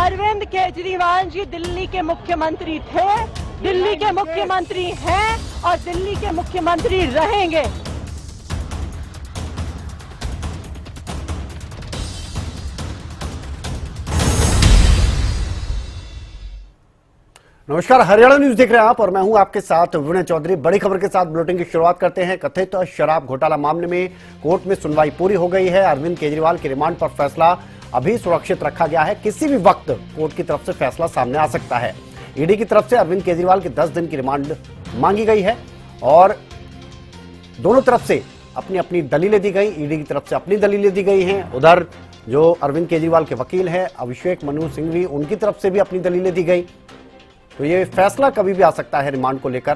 अरविंद केजरीवाल जी दिल्ली के मुख्यमंत्री थे, दिल्ली के मुख्यमंत्री हैं और दिल्ली के मुख्यमंत्री रहेंगे। नमस्कार, हरियाणा न्यूज देख रहे हैं आप और मैं हूं आपके साथ विनय चौधरी। बड़ी खबर के साथ बुलेटिन की शुरुआत करते हैं। कथित शराब घोटाला मामले में कोर्ट में सुनवाई पूरी हो गई है। अरविंद केजरीवाल के रिमांड पर फैसला अभी सुरक्षित रखा गया है। किसी भी वक्त कोर्ट की तरफ से फैसला सामने आ सकता है। ईडी की तरफ से अरविंद केजरीवाल की 10 दिन की रिमांड मांगी गई है और दोनों तरफ से अपनी अपनी दलीलें दी गई। ईडी की तरफ से अपनी दलीलें दी गई हैं। उधर जो अरविंद केजरीवाल के वकील हैं अभिषेक मनु सिंघवी, उनकी तरफ से भी अपनी दलीलें दी गई। तो ये फैसला कभी भी आ सकता है। रिमांड को लेकर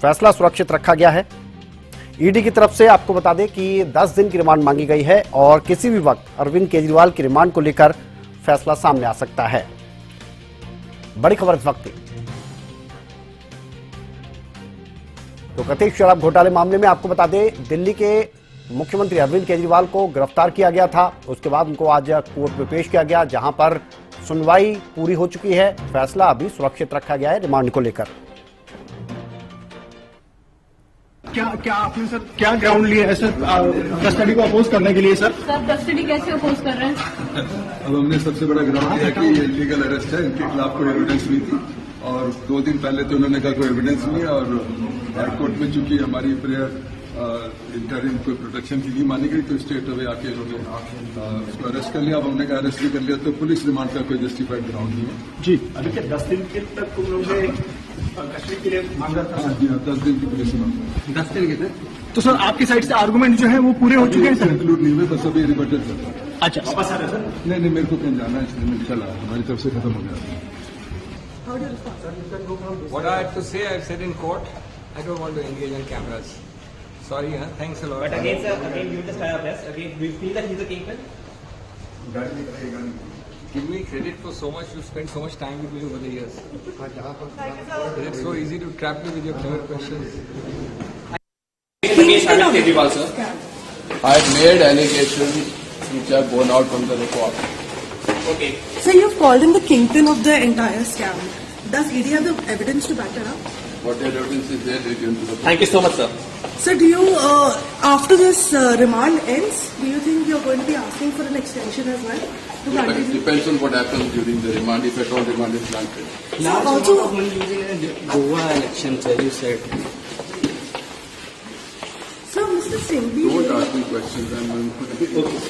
फैसला सुरक्षित रखा गया है। ईडी की तरफ से आपको बता दें कि 10 दिन की रिमांड मांगी गई है और किसी भी वक्त अरविंद केजरीवाल की रिमांड को लेकर फैसला सामने आ सकता है। बड़ी खबर इस वक्त। तो कथित शराब घोटाले मामले में आपको बता दें दिल्ली के मुख्यमंत्री अरविंद केजरीवाल को गिरफ्तार किया गया था। उसके बाद उनको आज कोर्ट में पेश किया गया, जहां पर सुनवाई पूरी हो चुकी है। फैसला अभी सुरक्षित रखा गया है रिमांड को लेकर। क्या आपने सर क्या ग्राउंड लिया है सर कस्टडी को अपोज करने के लिए? सर कस्टडी कैसे अपोज कर रहे हैं? अब हमने सबसे बड़ा ग्राउंड लिया कि ये लीगल अरेस्ट है, इनके खिलाफ कोई एविडेंस नहीं थी और 2 दिन पहले तो उन्होंने कहा कोई एविडेंस नहीं है और हाईकोर्ट में चूंकि हमारी प्रेयर इंटरिम कोई प्रोटेक्शन की नहीं मानी गई तो स्टेट अवे आके उन्होंने उसको अरेस्ट कर लिया। अब हमने कहा अरेस्ट भी कर लिया तो पुलिस रिमांड का कोई जस्टिफाइड ग्राउंड नहीं है। जी अभी क्या 10 दिन के तक तुम लोगों ने कस्टडी के लिए मांगा था? जी हाँ, 10 दिन की पुलिस रिमांड। 10 दिन के तक तो सर आपकी साइड से आर्गूमेंट जो है वो पूरे हो चुके हैं सर? इंक्लूड नहीं हुए, बस अभी रिबटल चल रहा है। अच्छा वापस आ रहे सर? नहीं मेरे को कहीं जाना है इसलिए मैं चला, हमारी तरफ से खत्म हो गया। What I have to say, I've said in court. I don't want to engage on cameras. Sorry, thanks a lot. But again, sir, again, you just try our best. Again, do you feel that he's a kingpin? Give me credit for so much. You spent so much time with me over the years. It's so easy to trap me with your clever questions. Against Arvind Kejriwal, sir. I made allegations which are borne out from the report. Okay. So you've called him the kingpin of the entire scam. Does ED have the evidence to back it up? Whatever evidence is there, they given to the Thank you so much, sir. So do you, after this remand ends, do you think you're going to be asking for an extension as well? To It continue? depends on what happens during the remand, if at all remand is granted. Large also- amount of money using in the Goa elections, as you said. So Mr. Singhvi, Don't ask me questions, I'm going to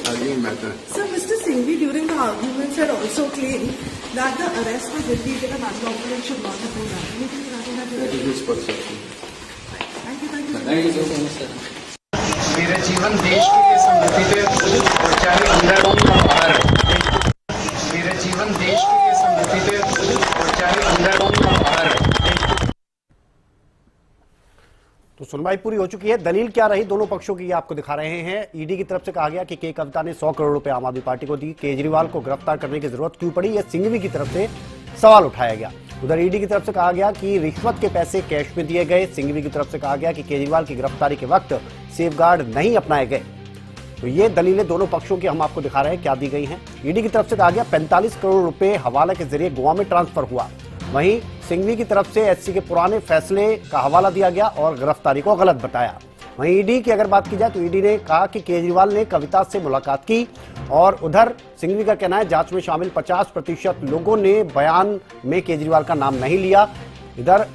arguing matter. so Mr. Singhvi during the arguments had also claimed that the arrest was illegal and unlawful and should not have been done. Anything regarding that? That is his perception. Thank you, thank you. Thank you so much, sir. मेरा जीवन देश के लिए समर्पित है और चाहे अंदर हो या बाहर। मेरा जीवन देश के लिए समर्पित है और चाहे अंदर हो या बाहर। तो सुनवाई पूरी हो चुकी है। दलील क्या रही दोनों पक्षों की ये आपको दिखा रहे हैं। ईडी की तरफ से कहा गया कि के कविता ने 100 करोड़ रुपए आम आदमी पार्टी को दी, केजरीवाल को गिरफ्तार करने की जरूरत क्यों पड़ी, यह सिंघवी की तरफ से सवाल उठाया गया। उधर ईडी की तरफ से कहा गया कि रिश्वत के पैसे कैश में दिए गए। सिंघवी की तरफ से कहा गया कि केजरीवाल की गिरफ्तारी के वक्त सेफगार्ड नहीं अपनाए गए। तो ये दलीलें दोनों पक्षों की हम आपको दिखा रहे हैं क्या दी गई हैं। ईडी की तरफ से कहा गया 45 करोड़ रुपए हवाला के जरिए गोवा में ट्रांसफर हुआ। वहीं सिंघवी की तरफ से एससी के पुराने फैसले का हवाला दिया गया और गिरफ्तारी को गलत बताया। वहीं ईडी की अगर बात की जाए तो ईडी ने कहा कि केजरीवाल ने कविता से मुलाकात की और उधर सिंघवी का कहना है जांच में शामिल 50% लोगों ने बयान में केजरीवाल का नाम नहीं लिया। इधर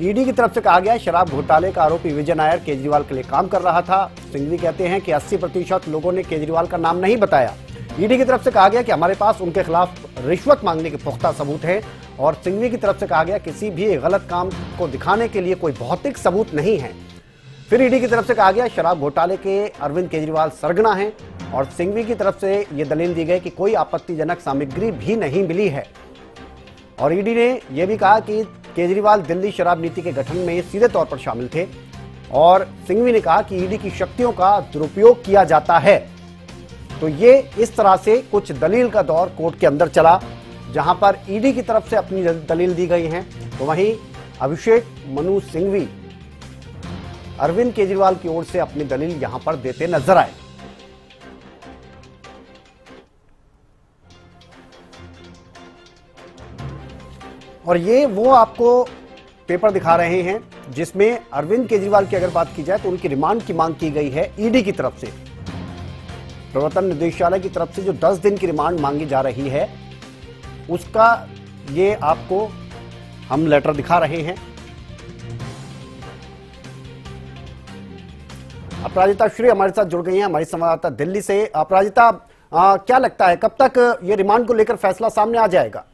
ईडी की तरफ से कहा गया शराब घोटाले का आरोपी विजय नायर केजरीवाल के लिए काम कर रहा था। सिंघवी कहते हैं कि 80% लोगों ने केजरीवाल का नाम नहीं बताया। ईडी की तरफ से कहा गया कि हमारे पास उनके खिलाफ रिश्वत मांगने के पुख्ता सबूत हैं और सिंघवी की तरफ से कहा गया किसी भी गलत काम को दिखाने के लिए कोई भौतिक सबूत नहीं है। फिर ईडी की तरफ से कहा गया शराब घोटाले के अरविंद केजरीवाल सरगना हैं और सिंघवी की तरफ से यह दलील दी गई कि कोई आपत्तिजनक सामग्री भी नहीं मिली है। और ईडी ने यह भी कहा कि केजरीवाल दिल्ली शराब नीति के गठन में सीधे तौर पर शामिल थे और सिंघवी ने कहा कि ईडी की शक्तियों का दुरुपयोग किया जाता है। तो ये इस तरह से कुछ दलील का दौर कोर्ट के अंदर चला, जहां पर ईडी की तरफ से अपनी दलील दी गई है। तो वहीं अभिषेक मनु सिंघवी अरविंद केजरीवाल की ओर से अपनी दलील यहां पर देते नजर आए। और ये वो आपको पेपर दिखा रहे हैं जिसमें अरविंद केजरीवाल की अगर बात की जाए तो उनकी रिमांड की मांग की गई है ईडी की तरफ से। प्रवर्तन निदेशालय की तरफ से जो 10 दिन की रिमांड मांगी जा रही है उसका ये आपको हम लेटर दिखा रहे हैं। अपराजिता श्री हमारे साथ जुड़ गई हैं, हमारी संवाददाता दिल्ली से। अपराजिता, क्या लगता है कब तक ये रिमांड को लेकर फैसला सामने आ जाएगा?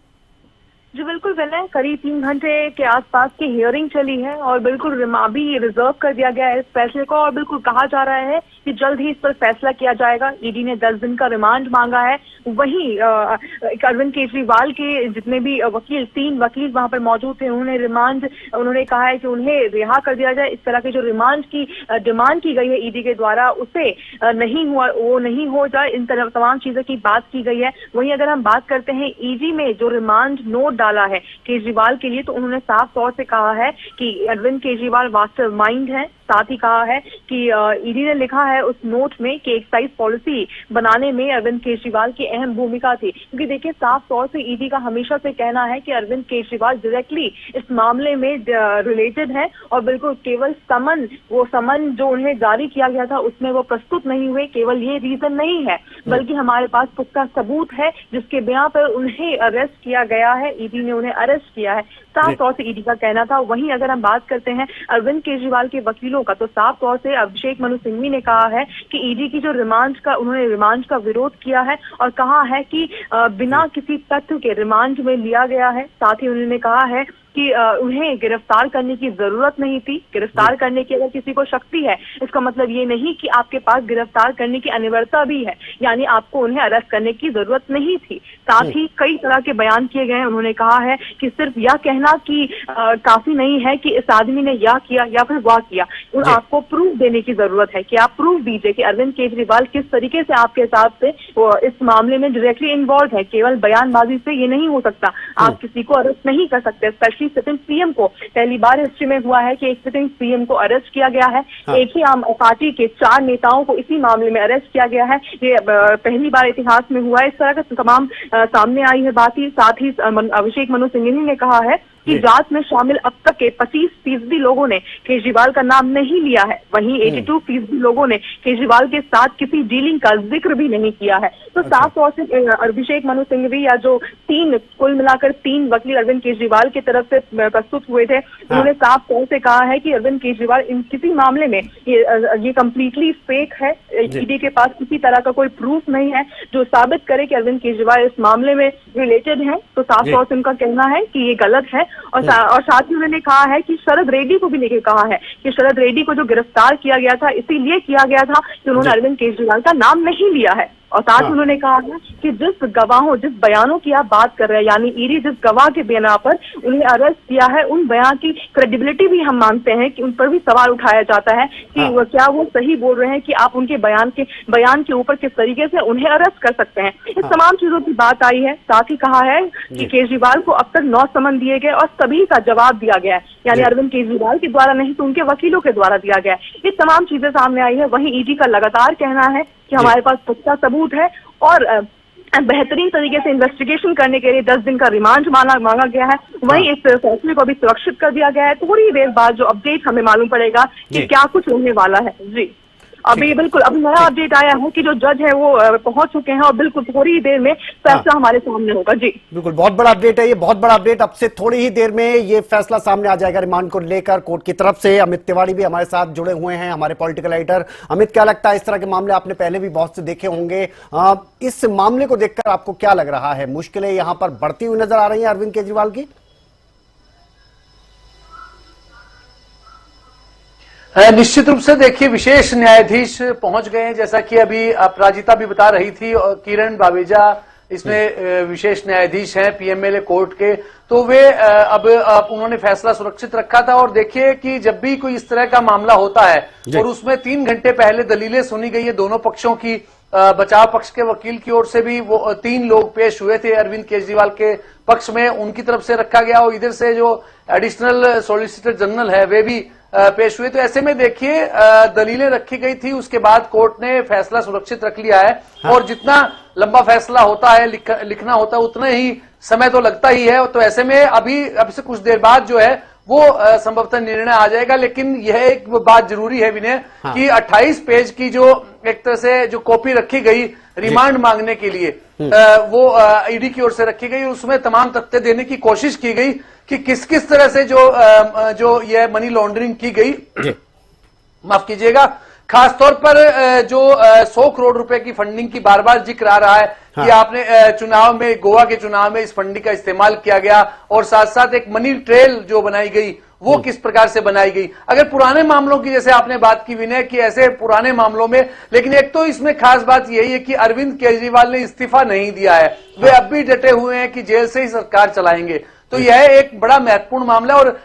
जी बिल्कुल विनय, करीब 3 घंटे के आसपास की हियरिंग चली है और बिल्कुल अभी रिजर्व कर दिया गया है इस फैसले को और बिल्कुल कहा जा रहा है कि जल्द ही इस पर फैसला किया जाएगा। ईडी ने 10 दिन का रिमांड मांगा है। वहीं अरविंद केजरीवाल के जितने भी वकील, 3 वकील वहां पर मौजूद थे, उन्होंने कहा है कि उन्हें रिहा कर दिया जाए। इस तरह के जो रिमांड की डिमांड की गई है ईडी के द्वारा उसे वो नहीं हो जाए, इन तरह तमाम चीजों की बात की गई है। वहीं अगर हम बात करते हैं ईडी में जो रिमांड नोट डाला है केजरीवाल के लिए, तो उन्होंने साफ तौर से कहा है कि अरविंद केजरीवाल मास्टरमाइंड है। साथ ही कहा है कि ईडी ने लिखा है उस नोट में कि एक्साइज पॉलिसी बनाने में अरविंद केजरीवाल की अहम भूमिका थी। क्योंकि देखिए साफ तौर से ईडी का हमेशा से कहना है कि अरविंद केजरीवाल डायरेक्टली इस मामले में रिलेटेड है और बिल्कुल केवल समन जो उन्हें जारी किया गया था उसमें वो प्रस्तुत नहीं हुए, केवल ये रीजन नहीं है बल्कि हमारे पास पुख्ता सबूत है जिसके बिना पर उन्हें अरेस्ट किया गया है। ईडी ने उन्हें अरेस्ट किया है, साफ तौर से ईडी का कहना था। वहीं अगर हम बात करते हैं अरविंद केजरीवाल के वकीलों का, तो साफ तौर से अभिषेक मनु सिंघवी ने कहा है कि ईडी की जो उन्होंने रिमांड का विरोध किया है और कहा है कि बिना किसी तथ्य के रिमांड में लिया गया है। साथ ही उन्होंने कहा है कि उन्हें गिरफ्तार करने की जरूरत नहीं थी। गिरफ्तार करने की अगर किसी को शक्ति है इसका मतलब ये नहीं कि आपके पास गिरफ्तार करने की अनिवार्यता भी है, यानी आपको उन्हें अरेस्ट करने की जरूरत नहीं थी। साथ ही कई तरह के बयान किए गए हैं। उन्होंने कहा है कि सिर्फ यह कहना कि काफी नहीं है कि इस आदमी ने यह किया या फिर वह किया, आपको प्रूफ देने की जरूरत है कि आप प्रूफ दीजिए कि अरविंद केजरीवाल किस तरीके से आपके हिसाब से इस मामले में डायरेक्टली इन्वॉल्व है। केवल बयानबाजी से ये नहीं हो सकता, आप किसी को अरेस्ट नहीं कर सकते। स्पेशली सिटिंग सीएम को पहली बार हिस्ट्री में हुआ है कि एक सिटिंग सीएम को अरेस्ट किया गया है। एक ही आम पार्टी के 4 नेताओं को इसी मामले में अरेस्ट किया गया है। ये पहली बार इतिहास में हुआ है। इस तरह का तमाम सामने आई है बात ही। साथ ही अभिषेक मनु सिंघवी ने कहा है कि जांच में शामिल अब तक के 25% लोगों ने केजरीवाल का नाम नहीं लिया है। वहीं 82% लोगों ने केजरीवाल के साथ किसी डीलिंग का जिक्र भी नहीं किया है। तो साफ तौर से अभिषेक मनु सिंघवी या जो कुल मिलाकर 3 वकील अरविंद केजरीवाल की तरफ से प्रस्तुत हुए थे, उन्होंने साफ तौर से कहा है कि अरविंद केजरीवाल इन किसी मामले में ये कम्प्लीटली फेक है। ईडी के पास किसी तरह का कोई प्रूफ नहीं है जो साबित करे कि अरविंद केजरीवाल इस मामले में रिलेटेड है। तो साफ तौर से उनका कहना है कि ये गलत है। और साथ ही उन्होंने कहा है कि शरद रेड्डी को भी लेकर कहा है कि शरद रेड्डी को जो गिरफ्तार किया गया था इसीलिए किया गया था कि उन्होंने अरविंद केजरीवाल का नाम नहीं लिया है। और साथ उन्होंने कहा है कि जिस बयानों की आप बात कर रहे हैं, यानी ईडी जिस गवाह के बिना पर उन्हें अरेस्ट किया है, उन बयान की क्रेडिबिलिटी भी हम मानते हैं कि उन पर भी सवाल उठाया जाता है कि क्या वो सही बोल रहे हैं कि आप उनके बयान के ऊपर किस तरीके से उन्हें अरेस्ट कर सकते हैं। इस तमाम चीजों की बात आई है। साथ ही कहा है कि केजरीवाल को अब तक 9 समन दिए गए और सभी का जवाब दिया गया है, यानी अरविंद केजरीवाल के द्वारा नहीं तो उनके वकीलों के द्वारा दिया गया है। ये तमाम चीजें सामने आई है। वहीं ईडी का लगातार कहना है कि हमारे पास पुख्ता सबूत है और बेहतरीन तरीके से इन्वेस्टिगेशन करने के लिए 10 दिन का रिमांड मांगा गया है। वहीं इस फैसले को भी सुरक्षित कर दिया गया है। थोड़ी देर बाद जो अपडेट हमें मालूम पड़ेगा कि क्या कुछ होने वाला है। जी अभी बिल्कुल अभी नया अपडेट आया है कि जो जज है वो पहुंच चुके हैं और बिल्कुल थोड़ी ही देर में फैसला हमारे सामने होगा। जी बिल्कुल, बहुत बड़ा अपडेट है ये, बहुत बड़ा अपडेट। अब से थोड़ी ही देर में ये फैसला सामने आ जाएगा रिमांड को लेकर कोर्ट की तरफ से। अमित तिवारी भी हमारे साथ जुड़े हुए हैं, हमारे पॉलिटिकल राइटर। अमित, क्या लगता है, इस तरह के मामले आपने पहले भी बहुत से देखे होंगे, इस मामले को देखकर आपको क्या लग रहा है? मुश्किलें यहां पर बढ़ती हुई नजर आ रही है अरविंद केजरीवाल की? निश्चित रूप से देखिए, विशेष न्यायाधीश पहुंच गए हैं, जैसा कि अभी अपराजिता भी बता रही थी, और किरण बावेजा इसमें विशेष न्यायाधीश हैं पीएमएलए कोर्ट के। तो वे अब उन्होंने फैसला सुरक्षित रखा था। और देखिए कि जब भी कोई इस तरह का मामला होता है और उसमें 3 घंटे पहले दलीलें सुनी गई है दोनों पक्षों की, बचाव पक्ष के वकील की ओर से भी वो 3 लोग पेश हुए थे अरविंद केजरीवाल के पक्ष में, उनकी तरफ से रखा गया, और इधर से जो एडिशनल सॉलिसिटर जनरल है वे भी पेश हुए। तो ऐसे में देखिए दलीलें रखी गई थी, उसके बाद कोर्ट ने फैसला सुरक्षित रख लिया है। और जितना लंबा फैसला होता है, लिखना होता है, उतना ही समय तो लगता ही है। तो ऐसे में अब से कुछ देर बाद जो है वो संभवतः निर्णय आ जाएगा। लेकिन यह एक बात जरूरी है विनय कि 28 पेज की जो एक तरह से जो कॉपी रखी गई रिमांड मांगने के लिए वो ईडी की ओर से रखी गई, उसमें तमाम तथ्य देने की कोशिश की गई कि किस किस तरह से जो यह मनी लॉन्ड्रिंग की गई, माफ कीजिएगा, खासतौर पर जो 100 करोड़ रुपए की फंडिंग की बार बार जिक्र आ रहा है कि आपने चुनाव में, गोवा के चुनाव में इस फंडिंग का इस्तेमाल किया गया, और साथ साथ एक मनी ट्रेल जो बनाई गई वो किस प्रकार से बनाई गई। अगर पुराने मामलों की जैसे आपने बात की विनय कि ऐसे पुराने मामलों में, लेकिन एक तो इसमें खास बात यही है कि अरविंद केजरीवाल ने इस्तीफा नहीं दिया है, वे अब भी डटे हुए हैं कि जेल से ही सरकार चलाएंगे। तो यह एक बड़ा महत्वपूर्ण मामला, और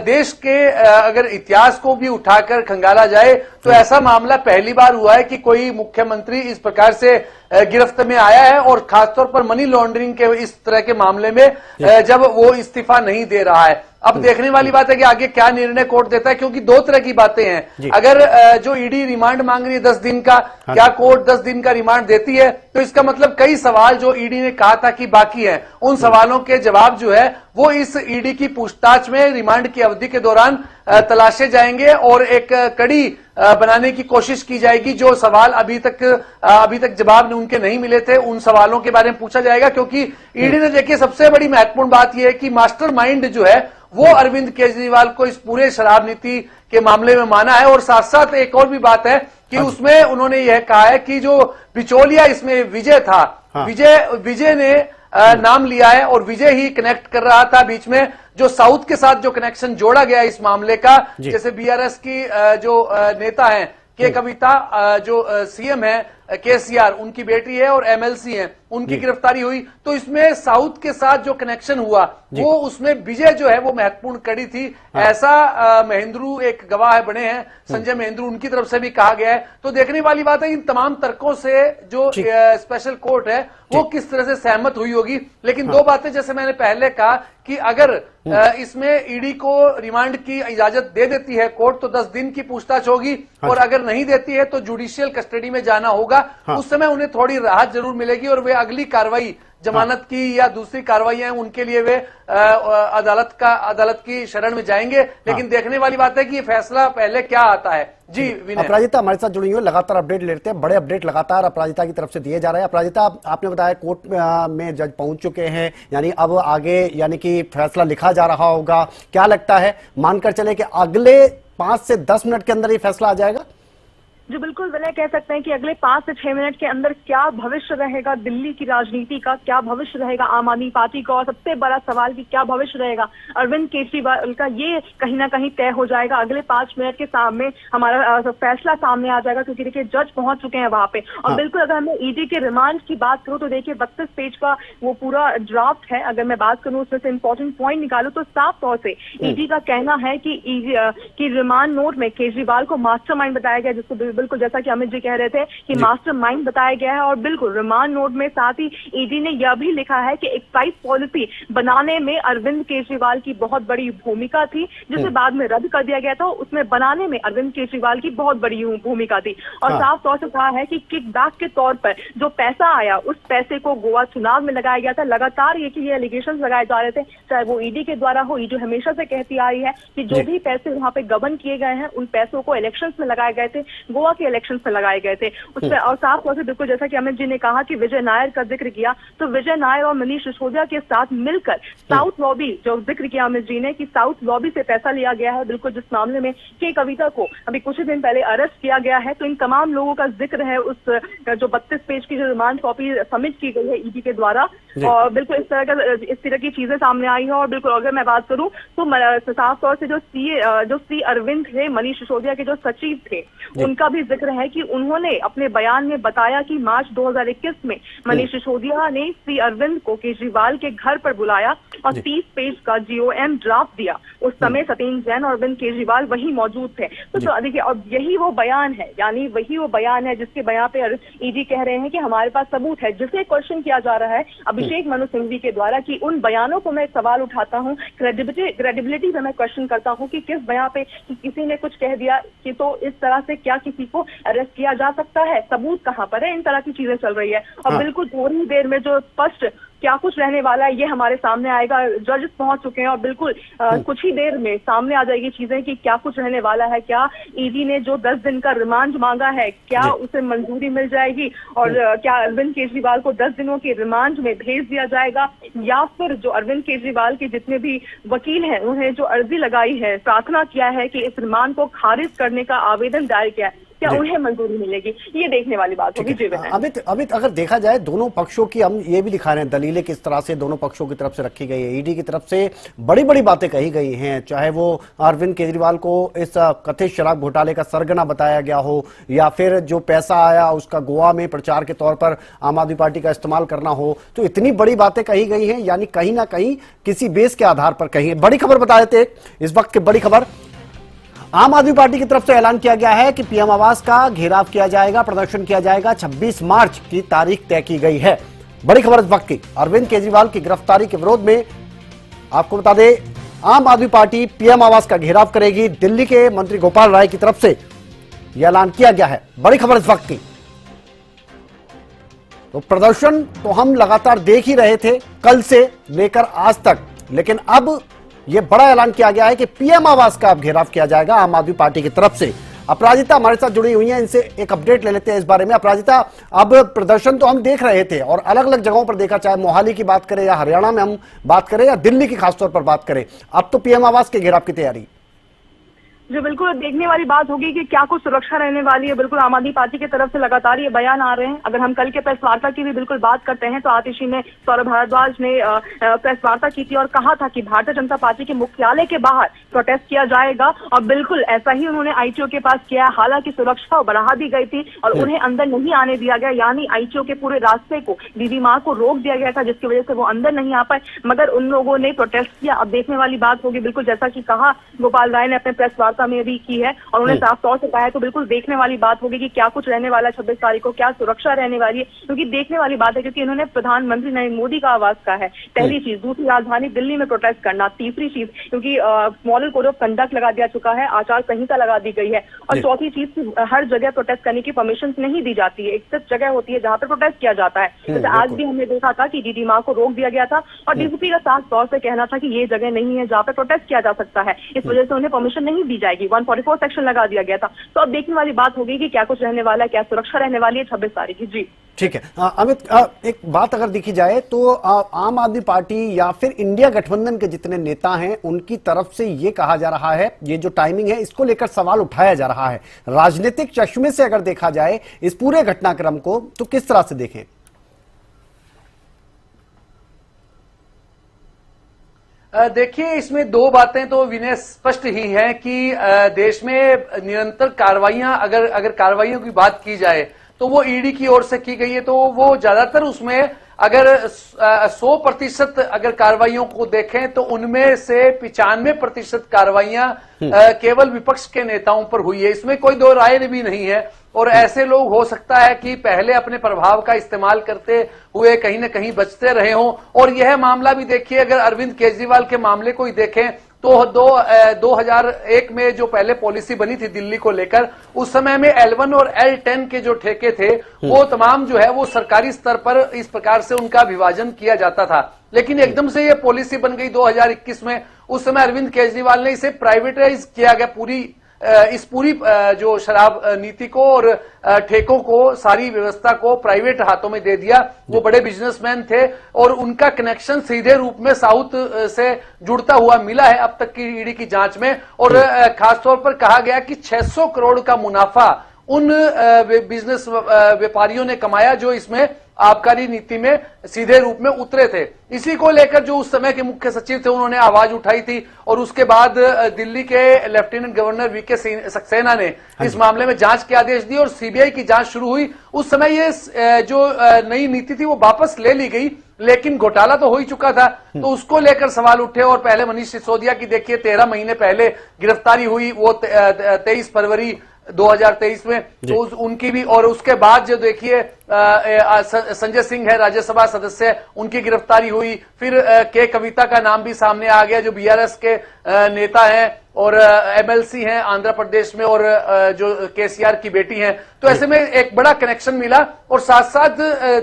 देश के अगर इतिहास को भी उठाकर खंगाला जाए तो ऐसा मामला पहली बार हुआ है कि कोई मुख्यमंत्री इस प्रकार से गिरफ्त में आया है, और खासतौर पर मनी लॉन्ड्रिंग के इस तरह के मामले में जब वो इस्तीफा नहीं दे रहा है। अब देखने वाली बात है कि आगे क्या निर्णय कोर्ट देता है, क्योंकि दो तरह की बातें हैं। अगर जो ईडी रिमांड मांग रही है 10 दिन का, क्या कोर्ट 10 दिन का रिमांड देती है, तो इसका मतलब कई सवाल जो ईडी ने कहा था कि बाकी हैं, उन सवालों के जवाब जो है वो इस ईडी की पूछताछ में रिमांड की अवधि के दौरान तलाशे जाएंगे, और एक कड़ी बनाने की कोशिश की जाएगी। जो सवाल अभी तक जवाब उनके नहीं मिले थे, उन सवालों के बारे में पूछा जाएगा, क्योंकि ईडी ने देखिए सबसे बड़ी महत्वपूर्ण बात यह है कि मास्टरमाइंड जो है वो अरविंद केजरीवाल को इस पूरे शराब नीति के मामले में माना है। और साथ साथ एक और भी बात है कि उसमें उन्होंने यह कहा है कि जो बिचौलिया इसमें विजय था, विजय ने नाम लिया है, और विजय ही कनेक्ट कर रहा था बीच में, जो साउथ के साथ जो कनेक्शन जोड़ा गया इस मामले का, जैसे बीआरएस की जो नेता हैं के कविता, जो सीएम है केसीआर, उनकी बेटी है और एमएलसी है, उनकी गिरफ्तारी हुई, तो इसमें साउथ के साथ जो कनेक्शन हुआ वो उसमें विजय जो है वो महत्वपूर्ण कड़ी थी। ऐसा महेंद्रू एक गवाह बने हैं, संजय महेंद्रू, उनकी तरफ से भी कहा गया है। तो देखने वाली बात है इन तमाम तर्कों से जो स्पेशल कोर्ट है वो किस तरह से सहमत हुई होगी। लेकिन दो बातें जैसे मैंने पहले कहा कि अगर इसमें ईडी को रिमांड की इजाजत दे देती है कोर्ट तो 10 दिन की पूछताछ होगी, और अगर नहीं देती है तो जुडिशियल कस्टडी में जाना होगा। उस समय उन्हें थोड़ी राहत जरूर मिलेगी, और वे अगली कार्रवाई जमानत की या दूसरी कार्रवाइयां उनके लिए वे अदालत की शरण में जाएंगे। लेकिन देखने वाली बात है कि ये फैसला पहले क्या आता है। जी विनय, अपराजिता हमारे साथ जुड़ी हुई है, लगातार अपडेट लेते हैं, बड़े अपडेट लगातार अपराजिता की तरफ से दिए जा रहे हैं। अपराजिता, आपने बताया कोर्ट में जज पहुंच चुके हैं, यानी अब आगे यानी कि फैसला लिखा जा रहा होगा। क्या लगता है, मानकर चले कि अगले 5 से 10 मिनट के अंदर ये फैसला आ जाएगा? जो बिल्कुल विनय कह सकते हैं कि अगले 5 से 6 मिनट के अंदर क्या भविष्य रहेगा दिल्ली की राजनीति का, क्या भविष्य रहेगा आम आदमी पार्टी का, और सबसे बड़ा सवाल कि क्या भविष्य रहेगा अरविंद केजरीवाल का, ये कहीं ना कहीं तय हो जाएगा। अगले 5 मिनट के सामने हमारा फैसला सामने आ जाएगा, क्योंकि देखिए जज पहुंच चुके हैं वहां पे। और बिल्कुल अगर मैं ईडी के रिमांड की बात करूं तो देखिए 32 पेज का वो पूरा ड्राफ्ट है। अगर मैं बात करूं उसमें से इंपॉर्टेंट पॉइंट निकालू तो साफ तौर से ईडी का कहना है कि रिमांड नोट में केजरीवाल को मास्टरमाइंड बताया गया, जिसको बिल्कुल जैसा कि अमित जी कह रहे थे कि मास्टरमाइंड बताया गया है। और बिल्कुल रिमांड नोट में साथ ही ईडी ने यह भी लिखा है कि एक्साइज पॉलिसी बनाने में अरविंद केजरीवाल की बहुत बड़ी भूमिका थी, जिसे बाद में रद्द कर दिया गया था। उसमें बनाने में अरविंद केजरीवाल की बहुत बड़ी भूमिका थी। और साफ तौर से कहा है कि किकबैक के तौर पर जो पैसा आया उस पैसे को गोवा चुनाव में लगाया गया था। लगातार ये एलिगेशन लगाए जा रहे थे, चाहे वो ईडी के द्वारा हो। ईडी हमेशा से कहती आ रही है कि जो भी पैसे वहां पे गबन किए गए हैं उन पैसों को इलेक्शंस में लगाए गए थे, गोवा के इलेक्शंस में लगाए गए थे उसमें। और साफ तौर से बिल्कुल जैसा कि अमित जी ने कहा कि विजय नायर का जिक्र किया, तो विजय नायर और मनीष सिसोदिया के साथ मिलकर साउथ लॉबी जो जिक्र किया अमित जी ने कि साउथ लॉबी से पैसा लिया गया है, बिल्कुल जिस मामले में के कविता को अभी कुछ ही दिन पहले अरेस्ट किया गया है। तो इन तमाम लोगों का जिक्र है उस जो 32 पेज की जो रिमांड कॉपी सबमिट की गई है ईडी के द्वारा। और बिल्कुल इस तरह की चीजें सामने आई है। और बिल्कुल अगर मैं बात करूं तो साफ तौर से जो सी अरविंद थे, मनीष सिसोदिया के जो सचिव थे, उनका भी जिक्र है कि उन्होंने अपने बयान में बताया कि मार्च 2021 में मनीष सिसोदिया ने सी अरविंद को केजरीवाल के घर पर बुलाया और 30 पेज का जीओएम ड्राफ्ट दिया। उस समय सत्येंद्र जैन और अरविंद केजरीवाल वही मौजूद थे। तो देखिए, और यही वो बयान है, यानी वही वो बयान है जिसके बयान पे ईडी कह रहे हैं कि हमारे पास सबूत है, जिसे क्वेश्चन किया जा रहा है अभिषेक मनु सिंघवी के द्वारा कि उन बयानों को मैं सवाल उठाता हूँ, क्रेडिबिलिटी पे मैं क्वेश्चन करता हूँ कि किस बयान पे किसी ने कुछ कह दिया कि तो इस तरह से क्या किसी किसी को अरेस्ट किया जा सकता है, सबूत कहाँ पर है, इन तरह की चीजें चल रही है। और बिल्कुल थोड़ी ही देर में जो स्पष्ट क्या कुछ रहने वाला है ये हमारे सामने आएगा। जजेस पहुंच चुके हैं और बिल्कुल कुछ ही देर में सामने आ जाएगी चीजें कि क्या कुछ रहने वाला है। क्या ईडी ने जो 10 दिन का रिमांड मांगा है क्या उसे मंजूरी मिल जाएगी, और क्या अरविंद केजरीवाल को 10 दिनों के रिमांड में भेज दिया जाएगा, या फिर जो अरविंद केजरीवाल के जितने भी वकील हैं उन्हें जो अर्जी लगाई है, प्रार्थना किया है कि इस रिमांड को खारिज करने का आवेदन दायर किया है, क्या उन्हें मंजूरी मिलेगी, ये देखने वाली बात होगी। जी अमित, अगर देखा जाए दोनों पक्षों की, हम ये भी दिखा रहे हैं दलीलें किस तरह से दोनों पक्षों की तरफ से रखी गई है। ईडी की तरफ से बड़ी बड़ी बातें कही गई हैं, चाहे वो अरविंद केजरीवाल को इस कथित शराब घोटाले का सरगना बताया गया हो, या फिर जो पैसा आया उसका गोवा में प्रचार के तौर पर आम आदमी पार्टी का इस्तेमाल करना हो, तो इतनी बड़ी बातें कही गई हैं, यानी कहीं ना कहीं किसी बेस के आधार पर कही है। बड़ी खबर बता देते इस वक्त की बड़ी खबर, आम आदमी पार्टी की तरफ से ऐलान किया गया है कि पीएम आवास का घेराव किया जाएगा, प्रदर्शन किया जाएगा। 26 मार्च की तारीख तय की गई है। बड़ी खबर इस वक्त की, अरविंद केजरीवाल की गिरफ्तारी के विरोध में आपको बता दें आम आदमी पार्टी पीएम आवास का घेराव करेगी। दिल्ली के मंत्री गोपाल राय की तरफ से यह ऐलान किया गया है। बड़ी खबर इस वक्त की, तो प्रदर्शन तो हम लगातार देख ही रहे थे कल से लेकर आज तक, लेकिन अब यह बड़ा ऐलान किया गया है कि पीएम आवास का अब घेराव किया जाएगा आम आदमी पार्टी की तरफ से। अपराजिता हमारे साथ जुड़ी हुई हैं, इनसे एक अपडेट ले लेते हैं इस बारे में। अपराजिता, अब प्रदर्शन तो हम देख रहे थे और अलग अलग जगहों पर देखा, चाहे मोहाली की बात करें या हरियाणा में हम बात करें या दिल्ली की खासतौर पर बात करें, अब तो पीएम आवास के घेराव की तैयारी। जो बिल्कुल देखने वाली बात होगी कि क्या कुछ सुरक्षा रहने वाली है। बिल्कुल आम आदमी पार्टी की तरफ से लगातार ये बयान आ रहे हैं। अगर हम कल के प्रेस वार्ता की भी बिल्कुल बात करते हैं तो आतिशी ने, सौरभ भारद्वाज ने प्रेस वार्ता की थी और कहा था कि भारतीय जनता पार्टी के मुख्यालय के बाहर प्रोटेस्ट किया जाएगा, और बिल्कुल ऐसा ही उन्होंने आईटीओ के पास किया। हालांकि सुरक्षा बढ़ा दी गई थी और उन्हें अंदर नहीं आने दिया गया, यानी आईटीओ के पूरे रास्ते को, दीदी माँ को रोक दिया गया था, जिसकी वजह से वो अंदर नहीं आ पाए। मगर उन लोगों ने प्रोटेस्ट किया। अब देखने वाली बात होगी, बिल्कुल जैसा कि कहा गोपाल राय ने अपने प्रेस वार्ता में भी की है और उन्हें साफ तौर से कहा है, तो बिल्कुल देखने वाली बात होगी कि क्या कुछ रहने वाला है 26 तारीख को, क्या सुरक्षा रहने वाली है, क्योंकि देखने वाली बात है क्योंकि इन्होंने प्रधानमंत्री नरेंद्र मोदी का आवास कहा है, पहली चीज। दूसरी, राजधानी दिल्ली में प्रोटेस्ट करना। तीसरी चीज, क्योंकि मॉडल कोड ऑफ कंडक्ट लगा दिया चुका है, आचार संहिता लगा दी गई है। और चौथी चीज, हर जगह प्रोटेस्ट करने की परमिशन नहीं दी जाती है, एक सिर्फ जगह होती है जहां पर प्रोटेस्ट किया जाता है। जैसे आज भी हमने देखा था कि डीडी माँ को रोक दिया गया था और डीजीपी का साफ तौर से कहना था कि ये जगह नहीं है जहाँ पर प्रोटेस्ट किया जा सकता है, इस वजह से उन्हें परमिशन नहीं दी जाएगी। 144 सेक्शन लगा दिया गया था। तो अब देखने वाली बात होगी कि क्या कुछ रहने वाला है, क्या सुरक्षा रहने वाली है 26 तारीख की। जी ठीक है। अमित, एक बात अगर देखी जाए तो आम आदमी पार्टी या फिर इंडिया गठबंधन के जितने नेता हैं उनकी तरफ से ये कहा जा रहा है, ये जो टाइमिंग है इसको लेकर सवाल उठाया जा रहा है। राजनीतिक चश्मे से अगर देखा जाए इस पूरे घटनाक्रम को तो किस तरह से देखें? देखिए, इसमें दो बातें तो विनय स्पष्ट ही हैं कि देश में निरंतर कार्रवाइयां, अगर कार्रवाइयों की बात की जाए तो वो ईडी की ओर से की गई है, तो वो ज्यादातर उसमें अगर 100% अगर कार्रवाइयों को देखें तो उनमें से 95% कार्रवाइयां केवल विपक्ष के नेताओं पर हुई है। इसमें कोई दो राय भी नहीं है। और ऐसे लोग हो सकता है कि पहले अपने प्रभाव का इस्तेमाल करते हुए कहीं ना कहीं बचते रहे हों। और यह मामला भी देखिए, अगर अरविंद केजरीवाल के मामले को ही देखें तो 2001 में जो पहले पॉलिसी बनी थी दिल्ली को लेकर, उस समय में L1 और L10 के जो ठेके थे वो तमाम जो है वो सरकारी स्तर पर इस प्रकार से उनका विभाजन किया जाता था। लेकिन एकदम से ये पॉलिसी बन गई 2021 में। उस समय अरविंद केजरीवाल ने इसे प्राइवेटाइज किया गया, इस पूरी जो शराब नीति को और ठेकों को, सारी व्यवस्था को प्राइवेट हाथों में दे दिया। वो बड़े बिजनेसमैन थे और उनका कनेक्शन सीधे रूप में साउथ से जुड़ता हुआ मिला है अब तक की ईडी की जांच में। और खासतौर पर कहा गया कि 600 करोड़ का मुनाफा उन बिजनेस व्यापारियों ने कमाया जो इसमें आबकारी नीति में सीधे रूप में उतरे थे। इसी को लेकर जो उस समय के मुख्य सचिव थे उन्होंने आवाज उठाई थी और उसके बाद दिल्ली के लेफ्टिनेंट गवर्नर वीके सक्सेना ने इस मामले में जांच के आदेश दिए और सीबीआई की जांच शुरू हुई। उस समय ये जो नई नीति थी वो वापस ले ली गई, लेकिन घोटाला तो हो ही चुका था, तो उसको लेकर सवाल उठे। और पहले मनीष सिसोदिया की देखिए 13 महीने पहले गिरफ्तारी हुई, वो 23 फरवरी 2023 में, तो उनकी भी। और उसके बाद जो देखिए संजय सिंह है राज्यसभा सदस्य, उनकी गिरफ्तारी हुई। फिर के कविता का नाम भी सामने आ गया जो बीआरएस के नेता हैं, और एमएलसी हैं आंध्र प्रदेश में, और जो केसीआर की बेटी हैं। तो ऐसे में एक बड़ा कनेक्शन मिला, और साथ साथ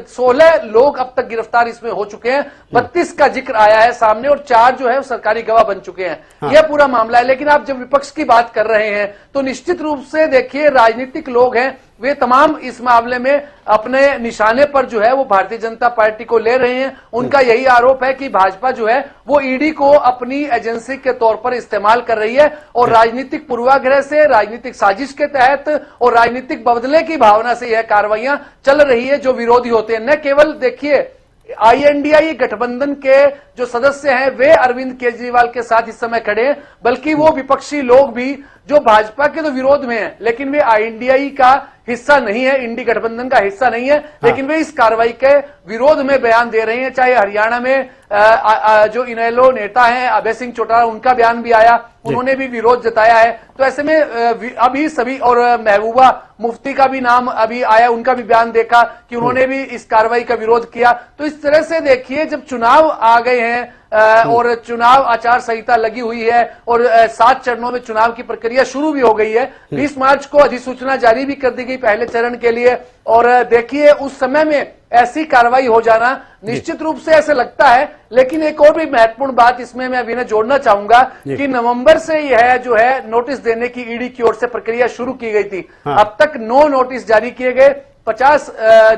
16 लोग अब तक गिरफ्तार इसमें हो चुके हैं। 32 का जिक्र आया है सामने, और 4 जो है वो सरकारी गवाह बन चुके हैं। यह पूरा मामला है। लेकिन आप जब विपक्ष की बात कर रहे हैं तो निश्चित रूप से देखिए, राजनीतिक लोग हैं वे तमाम इस मामले में अपने निशाने पर जो है वो भारतीय जनता पार्टी को ले रहे हैं। उनका यही आरोप है कि भाजपा जो है वो ईडी को अपनी एजेंसी के तौर पर इस्तेमाल कर रही है, और राजनीतिक पूर्वाग्रह से, राजनीतिक साजिश के तहत और राजनीतिक बदले की भावना से यह कार्रवाइयां चल रही है जो विरोधी होते हैं। न केवल देखिए INDI गठबंधन के जो सदस्य हैं वे अरविंद केजरीवाल के साथ इस समय खड़े हैं, बल्कि वो विपक्षी लोग भी जो भाजपा के तो विरोध में हैं, लेकिन वे INDI का हिस्सा नहीं है, इंडी गठबंधन का हिस्सा नहीं है, लेकिन वे इस कार्रवाई के विरोध में बयान दे रहे हैं। चाहे हरियाणा में जो इनेलो नेता हैं अभय सिंह चौटाला, उनका बयान भी आया, उन्होंने भी विरोध जताया है। तो ऐसे में अभी सभी, और महबूबा मुफ्ती का भी नाम अभी आया, उनका भी बयान देखा कि उन्होंने भी इस कार्रवाई का विरोध किया। तो इस तरह से देखिए, जब चुनाव आ गए हैं और चुनाव आचार संहिता लगी हुई है, और 7 चरणों में चुनाव की प्रक्रिया शुरू भी हो गई है। 20 मार्च को अधिसूचना जारी भी कर दी गई पहले चरण के लिए, और देखिए उस समय में ऐसी कार्रवाई हो जाना निश्चित रूप से ऐसे लगता है। लेकिन एक और भी महत्वपूर्ण बात इसमें मैं अभी जोड़ना चाहूंगा कि नवंबर से यह जो है नोटिस देने की ईडी की ओर से प्रक्रिया शुरू की गई थी। अब तक 9 नोटिस जारी किए गए। 50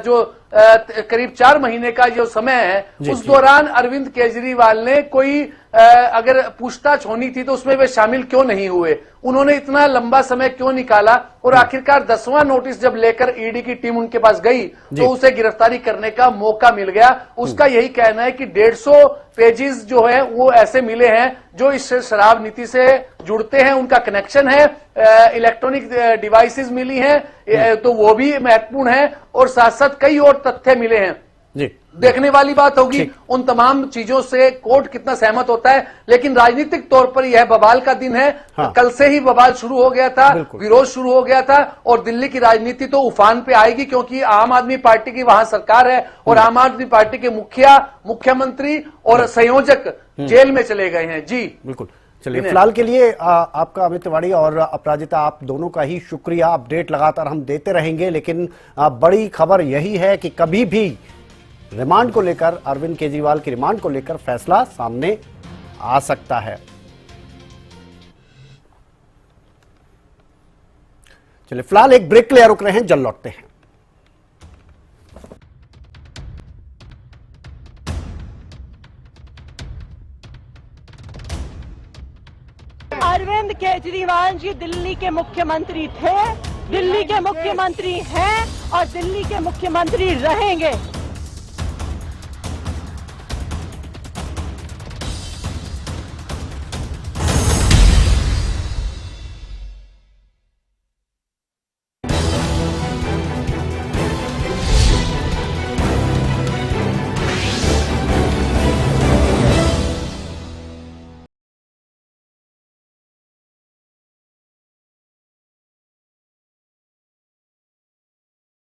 जो करीब 4 महीने का जो समय है, उस दौरान अरविंद केजरीवाल ने कोई अगर पूछताछ होनी थी तो उसमें वे शामिल क्यों नहीं हुए, उन्होंने इतना लंबा समय क्यों निकाला, और आखिरकार 10वां नोटिस जब लेकर ईडी की टीम उनके पास गई तो उसे गिरफ्तारी करने का मौका मिल गया। उसका यही कहना है कि 150 पेजेस जो है वो ऐसे मिले हैं जो इस शराब नीति से जुड़ते हैं, उनका कनेक्शन है, इलेक्ट्रॉनिक डिवाइसेस मिली हैं, तो वो भी महत्वपूर्ण है, और साथ साथ कई और तथ्य मिले हैं। देखने वाली बात होगी उन तमाम चीजों से कोर्ट कितना सहमत होता है। लेकिन राजनीतिक तौर पर यह बवाल का दिन है। कल से ही बवाल शुरू हो गया था, विरोध शुरू हो गया था, और दिल्ली की राजनीति तो उफान पे आएगी, क्योंकि आम आदमी पार्टी की वहां सरकार है, और आम आदमी पार्टी के मुख्यमंत्री और संयोजक जेल में चले गए हैं। जी बिल्कुल। चलिए, फिलहाल के लिए आपका अमित तिवारी और अपराजिता, आप दोनों का ही शुक्रिया। अपडेट लगातार हम देते रहेंगे, लेकिन बड़ी खबर यही है कि कभी भी रिमांड को लेकर, अरविंद केजरीवाल की रिमांड को लेकर फैसला सामने आ सकता है। चलिए, फिलहाल एक ब्रेक के लिए रुक रहे हैं, जल्द लौटते हैं। अरविंद केजरीवाल जी दिल्ली के मुख्यमंत्री थे, दिल्ली के मुख्यमंत्री हैं, और दिल्ली के मुख्यमंत्री रहेंगे।